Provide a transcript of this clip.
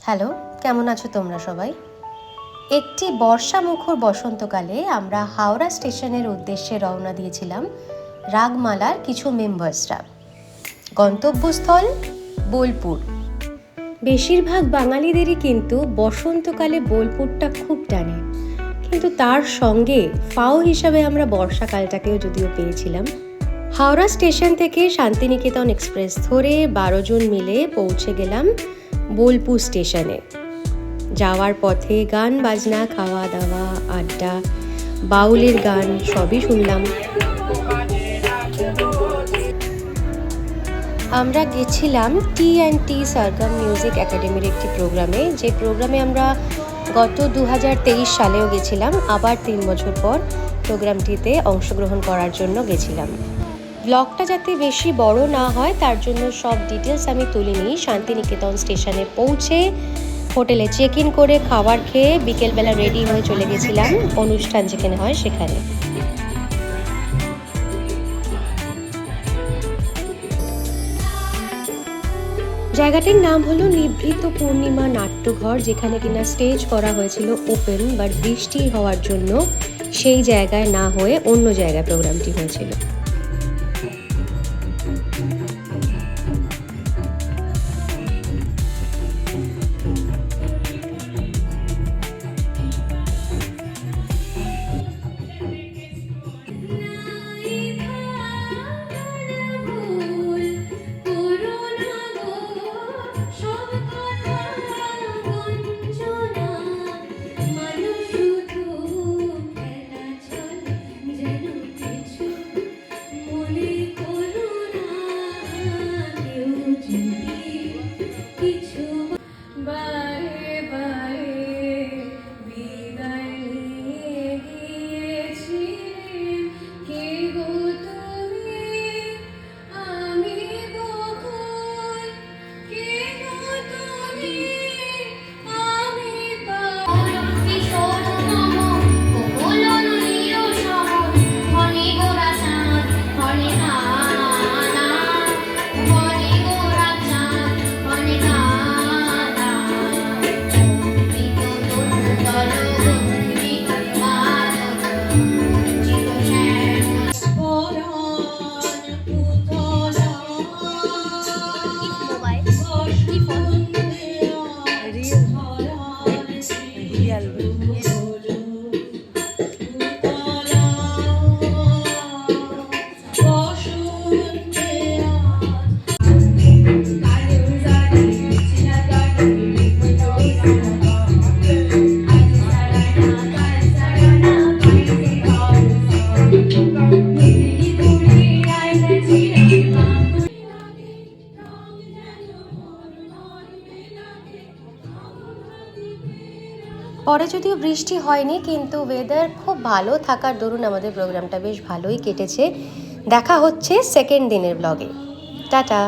Hello, কেমন আছো তোমরা সবাই? একটি বর্ষামুখর বসন্তকালে আমরা হাওড়া স্টেশনের উদ্দেশ্যে রওনা দিয়েছিলাম রাগমালার কিছু মেম্বার্সরা। গন্তব্যস্থল বোলপুর। বেশিরভাগ বাঙালিদেরই কিন্তু বসন্তকালে বোলপুরটা খুব টানে, কিন্তু তার সঙ্গে ফাও হিসাবে আমরা বর্ষাকালটাকেও যদিও পেয়েছিলাম। হাওড়া স্টেশন থেকে শান্তিনিকেতন এক্সপ্রেস ধরে 12 জন মিলে পৌঁছে গেলাম বোলপুর স্টেশনে। যাওয়ার পথে গান বাজনা, খাওয়া দাওয়া, আড্ডা, বাউলের গান সবই শুনলাম। আমরা গেছিলাম টি&টি সরগম মিউজিক একাডেমির একটি প্রোগ্রামে, যে প্রোগ্রামে আমরা গত 2023 সালেও গেছিলাম। আবার 3 বছর পর প্রোগ্রামটিতে অংশগ্রহণ করার জন্য গেছিলাম। ব্লগটা যাতে বেশি বড় না হয় তার জন্য সব ডিটেলস আমি তুলিনি। শান্তিনিকেতন স্টেশনে পৌঁছে হোটেলে চেক ইন করে খাবার খেয়ে বিকেলবেলা রেডি হয়ে চলে গেছিলাম অনুষ্ঠান যেখানে হয় সেখানে। জায়গাটির নাম হলো নিভৃত পূর্ণিমা নাট্যঘর, যেখানে কিনা স্টেজ করা হয়েছিল ওপেন, বাট বৃষ্টি হওয়ার জন্য সেই জায়গায় না হয়ে অন্য জায়গায় প্রোগ্রামটি হয়েছিল। পরে যদিও বৃষ্টি হয়নি, কিন্তু ওয়েদার খুব ভালো থাকার দরুন আমাদের প্রোগ্রামটা বেশ ভালোই কেটেছে। দেখা হচ্ছে সেকেন্ড দিনের ব্লগে। টাটা।